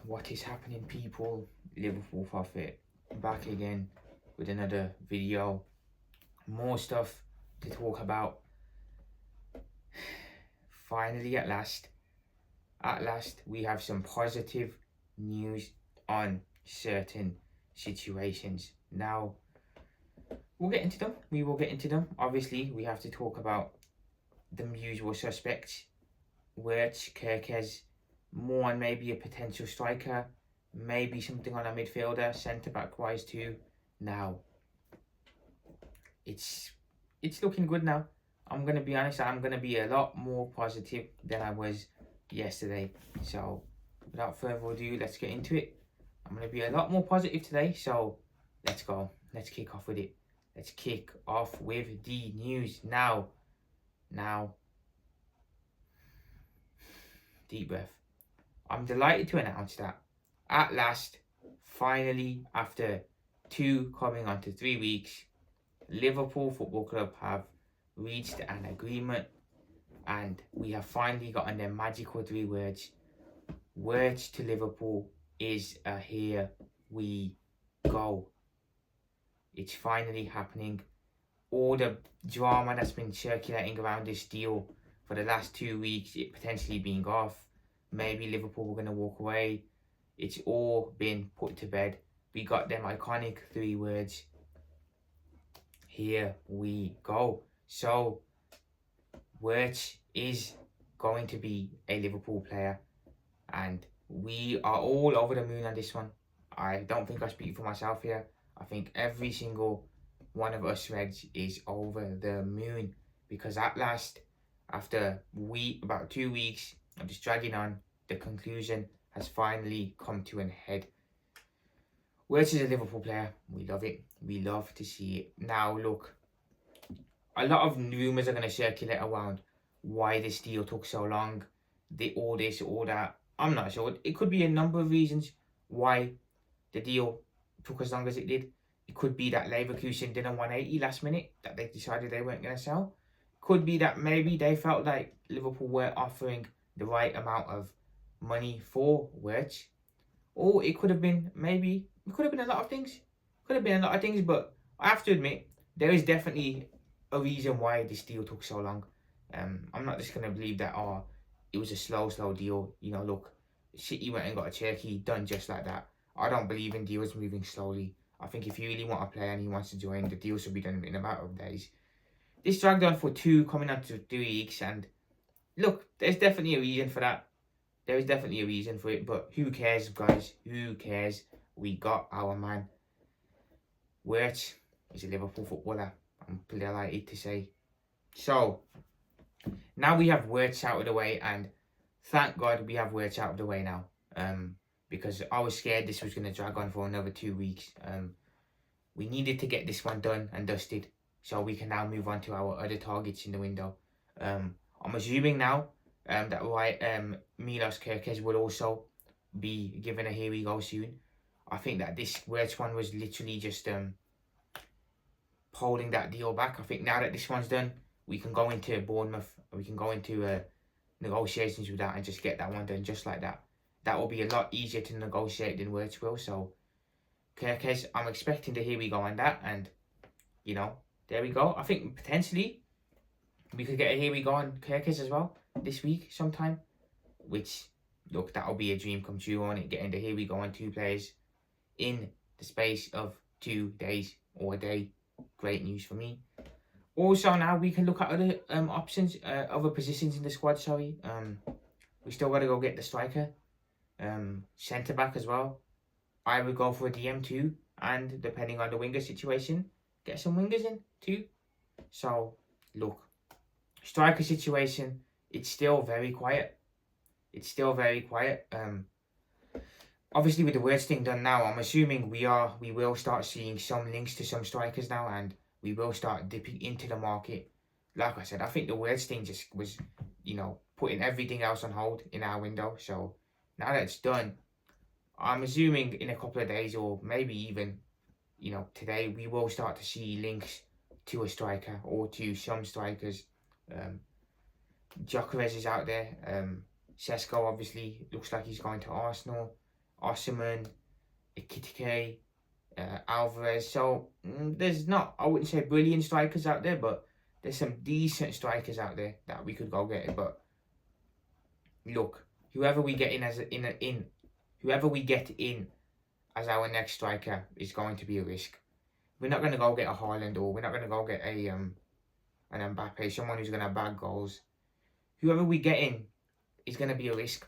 What is happening, people? Liverpool forfeit back again with another video. More stuff to talk about. Finally, at last, we have some positive news on certain situations. Now, we'll get into them. We will get into them. Obviously, we have to talk about the usual suspects. Wirtz, Kerkez, more on maybe a potential striker, maybe something on a midfielder, centre-back wise too. Now, it's looking good now. I'm going to be honest, I'm going to be a lot more positive than I was yesterday. So, without further ado, let's get into it. I'm going to be a lot more positive today, so let's go. Let's kick off with it. Let's kick off with the news now. Deep breath. I'm delighted to announce that at last, finally, after coming on to 3 weeks, Liverpool Football Club have reached an agreement and we have finally gotten their magical 3 words. Words to Liverpool is a here we go. It's finally happening. All the drama that's been circulating around this deal for the last 2 weeks, it potentially being off, maybe Liverpool were going to walk away, it's all been put to bed. We got them iconic 3 words. Here we go. So, Wirtz is going to be a Liverpool player and we are all over the moon on this one. I don't think I speak for myself here. I think every single one of us Reds is over the moon because at last, after about 2 weeks of just dragging on, the conclusion has finally come to an head. Wirtz is a Liverpool player. We love it. We love to see it. Now, look, a lot of rumours are going to circulate around why this deal took so long. All this, all that. I'm not sure. It could be a number of reasons why the deal took as long as it did. It could be that Leverkusen did a 180 last minute, that they decided they weren't going to sell. Could be that maybe they felt like Liverpool weren't offering the right amount of money for Wirtz. Or it could have been a lot of things. But I have to admit, there is definitely a reason why this deal took so long. I'm not just going to believe that, it was a slow deal. You know, look, City went and got a Turkey done just like that. I don't believe in deals moving slowly. I think if you really want a player and he wants to join, the deal should be done in a matter of days. This dragged on for coming on to 3 weeks, and look, there's definitely a reason for that. There is definitely a reason for it, but who cares, guys? Who cares? We got our man. Wirtz is a Liverpool footballer, I'm delighted to say. So, now we have Wirtz out of the way, and thank God we have Wirtz out of the way now. Because I was scared this was going to drag on for another 2 weeks. We needed to get this one done and dusted, so we can now move on to our other targets in the window. I'm assuming now that Milos Kerkez will also be given a here we go soon. I think that this Wirtz one was literally just holding that deal back. I think now that this one's done, we can go into Bournemouth, we can go into negotiations with that and just get that one done just like that. That will be a lot easier to negotiate than Wirtz will. So, Kerkez, I'm expecting the here we go on that, and you know, there we go. I think potentially we could get a here we go on Kerkez as well this week sometime. Which, look, that'll be a dream come true on it, getting the here we go on 2 players in the space of 2 days or a day. Great news for me. Also, now we can look at other options, other positions in the squad. We still got to go get the striker, centre back as well. I would go for a DM too, and depending on the winger situation, get some wingers in too. So, look, striker situation, it's still very quiet. Obviously, with the Wirtz thing done now, I'm assuming we will start seeing some links to some strikers now, and we will start dipping into the market. Like I said, I think the Wirtz thing just was, putting everything else on hold in our window. So now that it's done, I'm assuming in a couple of days or maybe even, today, we will start to see links to a striker or to some strikers. Kerkez is out there. Sesko obviously looks like he's going to Arsenal. Osimhen, Ekitike, Alvarez. So there's not, I wouldn't say brilliant strikers out there, but there's some decent strikers out there that we could go get. But look, whoever we get in whoever we get in as our next striker is going to be a risk. We're not going to go get a Haaland, or we're not going to go get an Mbappe, someone who's going to bag goals. Whoever we get in is going to be a risk.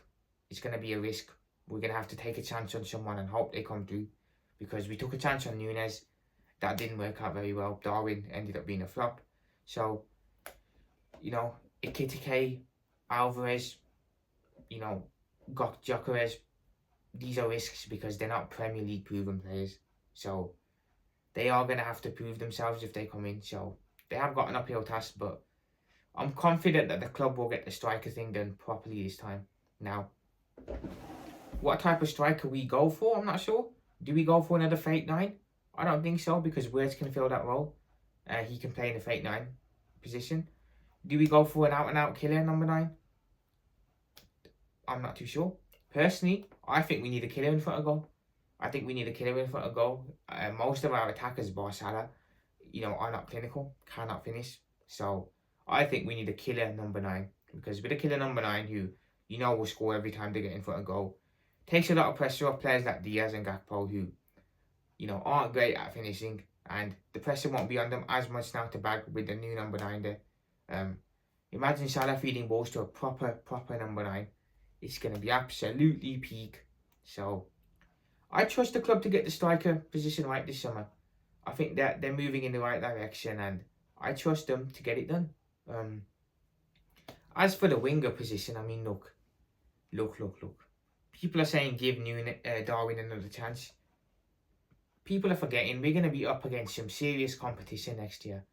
It's going to be a risk. We're going to have to take a chance on someone and hope they come through, because we took a chance on Nunez. That didn't work out very well. Darwin ended up being a flop. So, you know, Ekitike, Alvarez, you know, Gyökeres, these are risks because they're not Premier League proven players. So they are going to have to prove themselves if they come in. So they have got an uphill task, but I'm confident that the club will get the striker thing done properly this time. Now, what type of striker we go for, I'm not sure. Do we go for another fake 9? I don't think so, because Wirtz can fill that role. He can play in the fake 9 position. Do we go for an out-and-out killer number 9? I'm not too sure. Personally, I think we need a killer in front of goal. I think we need a killer in front of goal. Most of our attackers, bar Salah, you know, are not clinical, cannot finish. So I think we need a killer number 9. Because with a killer number 9 who, you know, will score every time they get in front of goal, takes a lot of pressure off players like Diaz and Gakpo who, you know, aren't great at finishing. And the pressure won't be on them as much now to bag with the new number 9 there. Imagine Salah feeding balls to a proper number 9. It's going to be absolutely peak. So I trust the club to get the striker position right this summer. I think that they're moving in the right direction, and I trust them to get it done. As for the winger position, I mean, look. People are saying give Darwin another chance. People are forgetting we're going to be up against some serious competition next year.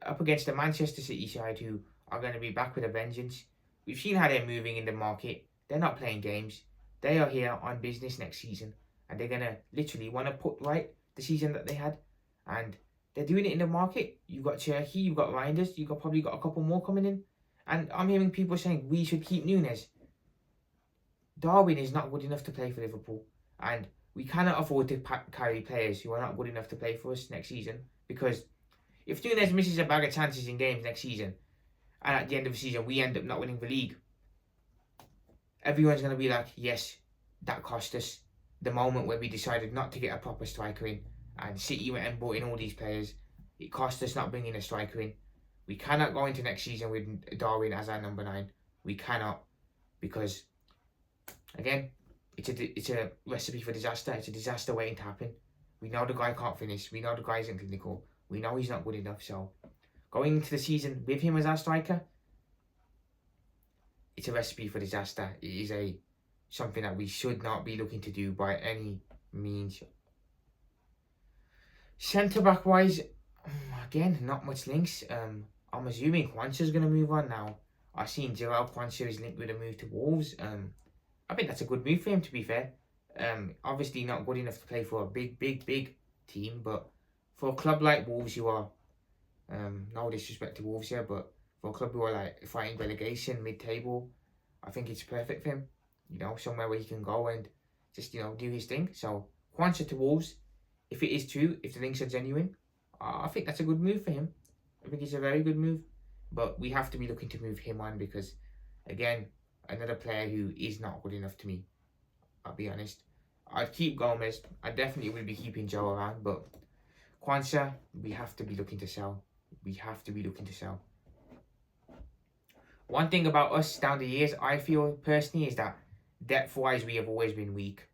Up against the Manchester City side, who are going to be back with a vengeance. We've seen how they're moving in the market. They're not playing games. They are here on business next season. And they're going to literally want to put right the season that they had. And they're doing it in the market. You've got Cherky, you've got Reinders, you've probably got a couple more coming in. And I'm hearing people saying we should keep Nunez. Darwin is not good enough to play for Liverpool. And we cannot afford to carry players who are not good enough to play for us next season. Because if Nunez misses a bag of chances in games next season, and at the end of the season we end up not winning the league, everyone's going to be like, yes, that cost us. The moment where we decided not to get a proper striker in, and City went and bought in all these players, it cost us not bringing a striker in. We cannot go into next season with Darwin as our number 9. We cannot, because again, it's a recipe for disaster. It's a disaster waiting to happen. We know the guy can't finish. We know the guy isn't clinical. We know he's not good enough. So going into the season with him as our striker, it's a recipe for disaster. It is something that we should not be looking to do by any means. Centre-back wise, again, not much links. I'm assuming Quansah's going to move on now. I've seen Gerald Quansah is linked with a move to Wolves. I think that's a good move for him, to be fair. Obviously not good enough to play for a big team, but for a club like Wolves, who are, no disrespect to Wolves here, but for a club who are like fighting relegation, mid-table, I think it's perfect for him. You know, somewhere where he can go and just, you know, do his thing. So Quansah to Wolves, if it is true, if the links are genuine, I think that's a good move for him. I think it's a very good move. But we have to be looking to move him on because, again, another player who is not good enough to me. I'll be honest. I'd keep Gomez. I definitely will be keeping Joe around. But Quansah, we have to be looking to sell. We have to be looking to sell. One thing about us down the years, I feel personally, is that depth-wise, we have always been weak.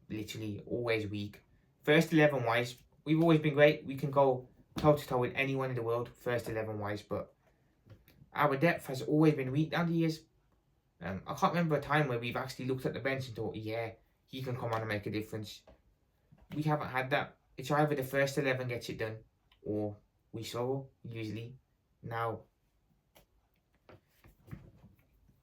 Literally, always weak. First 11-wise, we've always been great. We can go toe-to-toe with anyone in the world, first 11-wise. But our depth has always been weak down the years. I can't remember a time where we've actually looked at the bench and thought, yeah, he can come on and make a difference. We haven't had that. It's either the first 11 gets it done, or we struggle, usually. Now,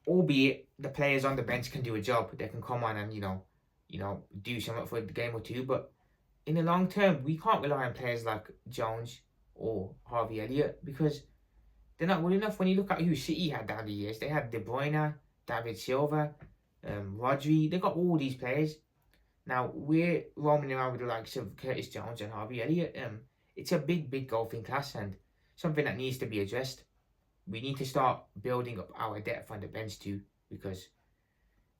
albeit the players on the bench can do a job, they can come on and, you know, do something for the game or two, but in the long term, we can't rely on players like Jones or Harvey Elliott because they're not good enough. When you look at who City had down the years, they had De Bruyne, David Silva, Rodri. They got all these players. Now, we're roaming around with the likes of Curtis Jones and Harvey Elliott. It's a big gulf in class and something that needs to be addressed. We need to start building up our depth on the bench too, because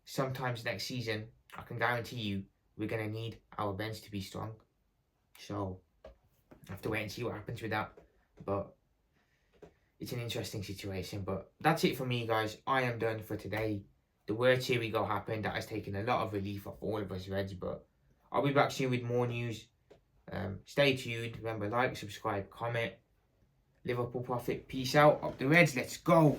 sometimes next season, I can guarantee you, we're going to need our bench to be strong. So, I have to wait and see what happens with that. But it's an interesting situation. But that's it for me, guys. I am done for today. The Wirtz here we go happened. That has taken a lot of relief off all of us Reds. But I'll be back soon with more news. Stay tuned. Remember, like, subscribe, comment. Liverpool Profit. Peace out. Up the Reds. Let's go.